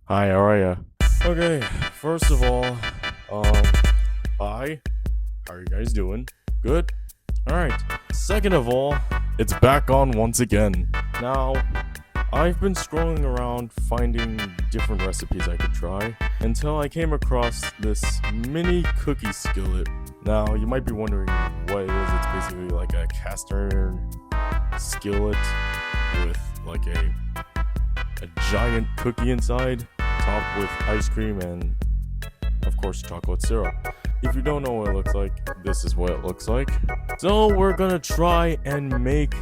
Hi, how are ya? Okay, first of all, hi. How are you guys doing? Good? Alright. Second of all, it's back on once again. Now, I've been scrolling around finding different recipes I could try until I came across this mini cookie skillet. Now, you might be wondering what it is. It's basically like a cast iron skillet with like a giant cookie inside, topped with ice cream and, of course, chocolate syrup. If you don't know what it looks like, this is what it looks like. So we're gonna try and make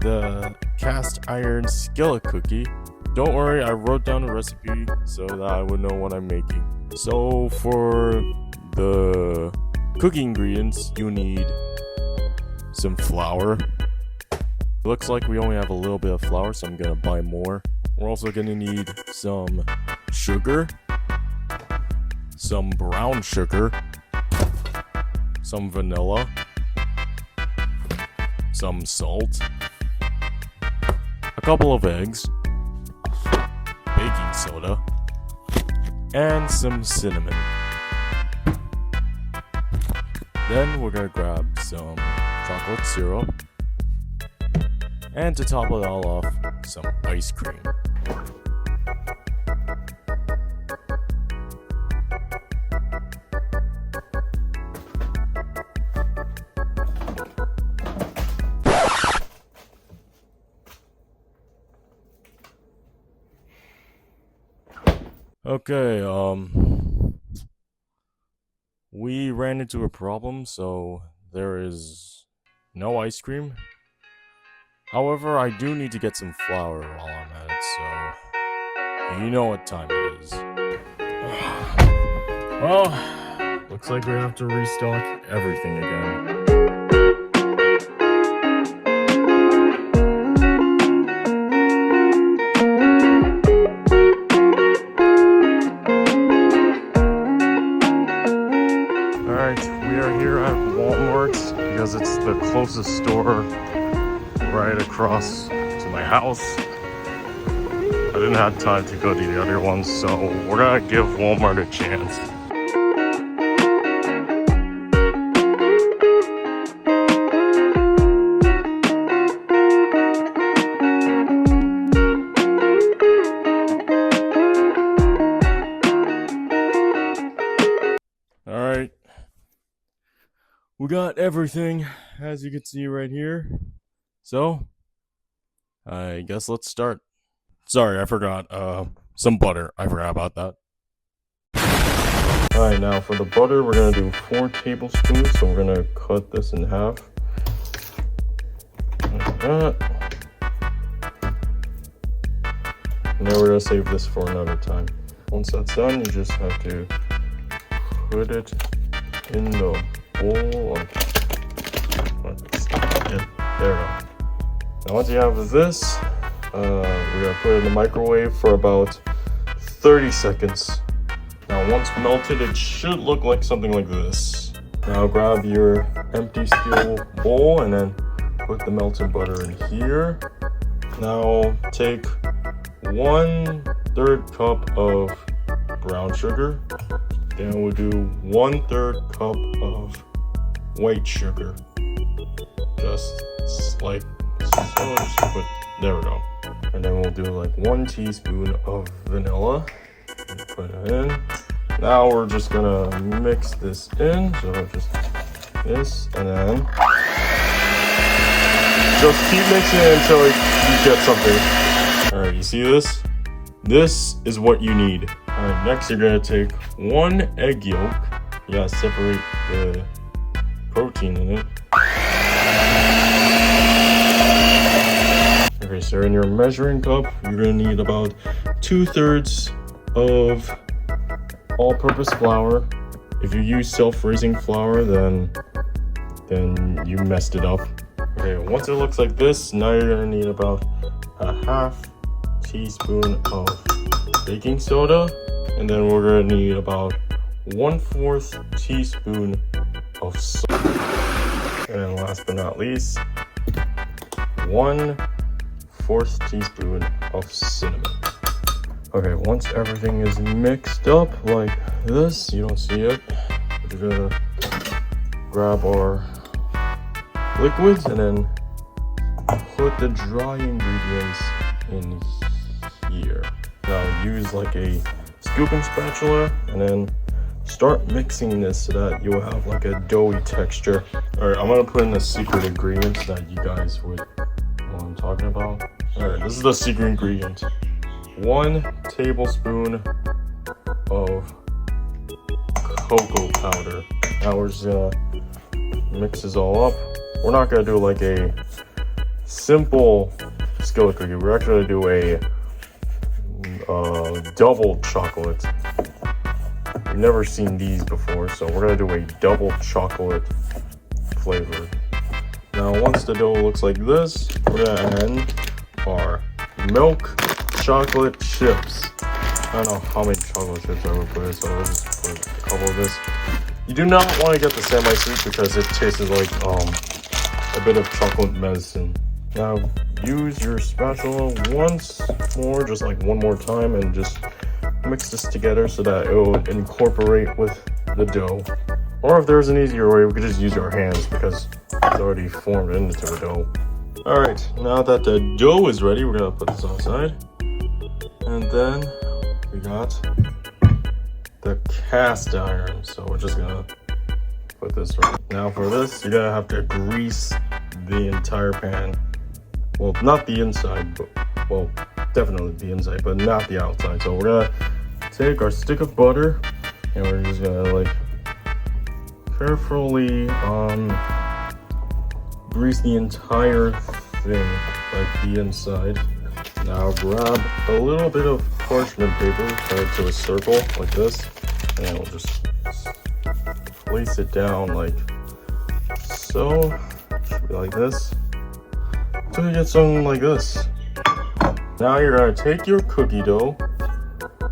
the cast iron skillet cookie. Don't worry, I wrote down a recipe so that I would know what I'm making. So for the cookie ingredients, you need some flour. Looks like we only have a little bit of flour, so I'm gonna buy more. We're also gonna need some sugar, some brown sugar, some vanilla, some salt, a couple of eggs, baking soda, and some cinnamon. Then we're gonna grab some chocolate syrup, and to top it all off, some ice cream. Okay, we ran into a problem, so there is no ice cream. However, I do need to get some flour while I'm at it, so you know what time it is. Well, looks like we have to restock everything again. Alright, we are here at Walmart because it's the closest store right across to my house. I didn't have time to go to the other ones, so we're gonna give Walmart a chance. Alright. We got everything, as you can see right here. So, I guess let's start. Sorry, I forgot, some butter. I forgot about that. Alright, now for the butter, we're gonna do 4 tablespoons, so we're gonna cut this in half. Like that. And then we're gonna save this for another time. Once that's done, you just have to put it in the bowl. There we go. Now once you have this, we're gonna put it in the microwave for about 30 seconds. Now once melted, it should look like something like this. Now grab your empty steel bowl and then put the melted butter in here. Now take 1/3 cup of brown sugar. Then we'll do 1/3 cup of white sugar. Just like so, just put, there we go. And then we'll do like 1 teaspoon of vanilla. Put it in. Now we're just gonna mix this in. So just this, and then just keep mixing it until you get something. All right, you see this? This is what you need. All right, next you're gonna take 1 egg yolk. You gotta separate the protein in it. Okay, so in your measuring cup, you're gonna need about 2/3 of all-purpose flour. If you use self-raising flour, then you messed it up. Okay, once it looks like this, now you're gonna need about a 1/2 teaspoon of baking soda, and then we're gonna need about 1/4 teaspoon of salt. And then last but not least, 1/4 teaspoon of cinnamon. Okay, once everything is mixed up like this, you don't see it, we're gonna grab our liquids and then put the dry ingredients in here. Now use like a scooping spatula and then start mixing this so that you'll have like a doughy texture. Alright, I'm gonna put in the secret ingredients that you guys would know what I'm talking about. Alright, this is the secret ingredient. 1 tablespoon of cocoa powder. Now we're just gonna mix this all up. We're not gonna do like a simple skillet cookie. We're actually gonna do a double chocolate. I've never seen these before, so we're gonna do a double chocolate flavor. Now once the dough looks like this, we're gonna add our milk chocolate chips. I don't know how many chocolate chips I would put in, so we'll just put a couple of this. You do not want to get the semi-sweet because it tastes like a bit of chocolate medicine. Now use your spatula once more, just like one more time, and just mix this together so that it will incorporate with the dough. Or if there's an easier way, we could just use our hands because it's already formed into the dough. Alright, now that the dough is ready, we're gonna put this outside. And then we got the cast iron. So we're just gonna put this right. Now for this, you're gonna have to grease the entire pan. Well, not the inside, but well, definitely the inside, but not the outside. So we're gonna take our stick of butter and we're just gonna like carefully grease the entire thing, like the inside. Now grab a little bit of parchment paper, cut it to a circle like this, and we'll just place it down like so. Should be like this. So you get something like this. Now you're gonna take your cookie dough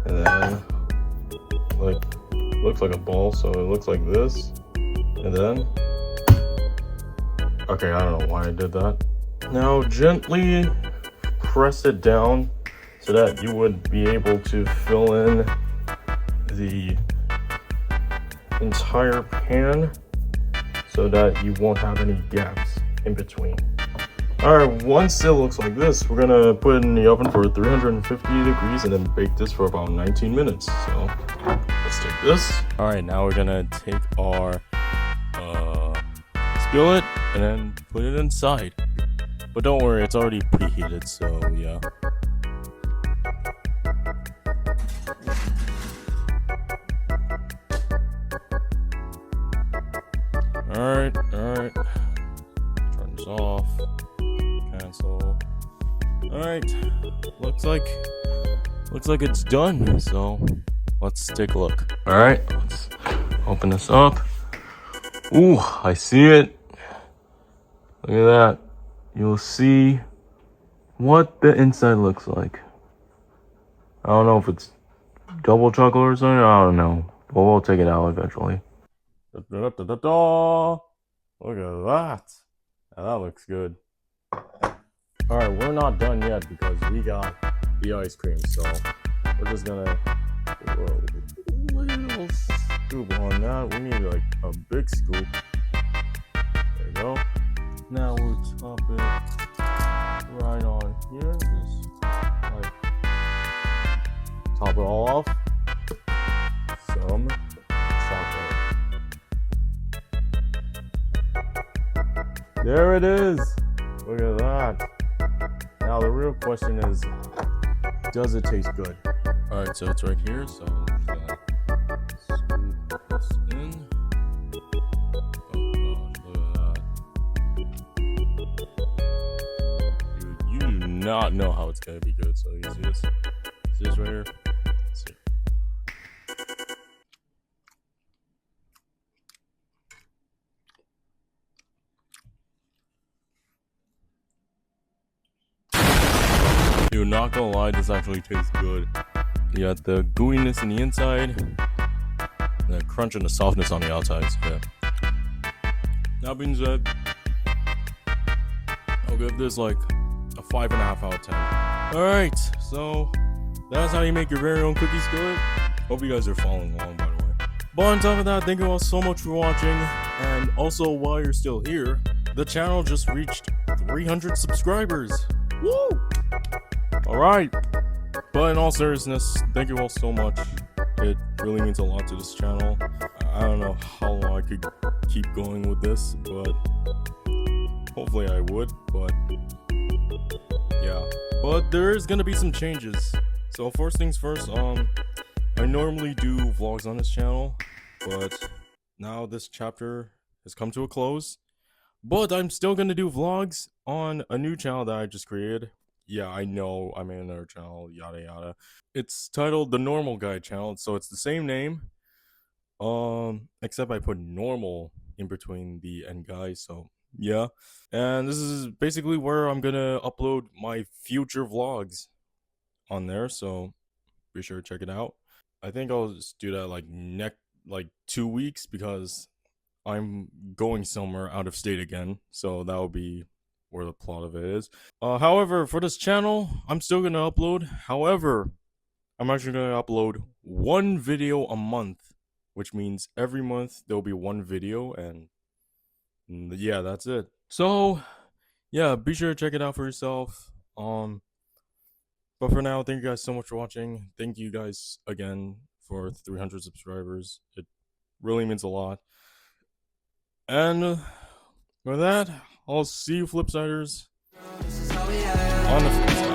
and then like looks like a ball, so it looks like this. And then okay, I don't know why I did that. Now gently press it down so that you would be able to fill in the entire pan so that you won't have any gaps in between. Alright, once it looks like this, we're gonna put it in the oven for 350 degrees and then bake this for about 19 minutes. So let's take this. Alright, now we're gonna take our skillet and then put it inside. But don't worry, it's already preheated, so yeah. Alright. Turn this off. Cancel. Alright. Looks like it's done, so let's take a look. Alright, let's open this up. Ooh, I see it. Look at that. You'll see what the inside looks like. I don't know if it's double chocolate or something, I don't know. But we'll take it out eventually. Look at that. Now that looks good. Alright, we're not done yet because we got the ice cream, so we're just gonna do a little scoop on that. We need like a big scoop. There you go. Now we'll top it right on here. Just like top it all off. Some chocolate. There it is. Look at that. Now the real question is, does it taste good? Alright, so it's right here. So I'm just gonna scoop this in. You do not know how it's gonna be good. So you see this? See this right here? Let's see. Dude, not gonna lie, this actually tastes good. You got the gooiness in the inside, and the crunch and the softness on the outside. So yeah. That being said, I'll give this like a 5.5 out of 10. Alright, so That's how you make your very own cookie skillet. Hope you guys are following along, by the way. But on top of that, thank you all so much for watching. And also, while you're still here, the channel just reached 300 subscribers. Woo! Alright. But in all seriousness, thank you all so much. It really means a lot to this channel. I don't know how long I could keep going with this, but hopefully I would, but yeah. But there is gonna be some changes. So first things first, I normally do vlogs on this channel, but now this chapter has come to a close. But I'm still gonna do vlogs on a new channel that I just created. Yeah, I know I made another channel, yada yada. It's titled The Normal Guy Channel, so it's the same name. Except I put normal in between the and guy, so yeah. And this is basically where I'm gonna upload my future vlogs on there, so be sure to check it out. I think I'll just do that like 2 weeks because I'm going somewhere out of state again, so that will be where the plot of it is. However, for this channel, I'm still gonna upload. However, I'm actually gonna upload one video a month, which means every month there'll be one video, and yeah, that's it. So yeah, be sure to check it out for yourself. But for now, thank you guys so much for watching. Thank you guys again for 300 subscribers. It really means a lot. And with that, I'll see you Flipsiders on the flip side.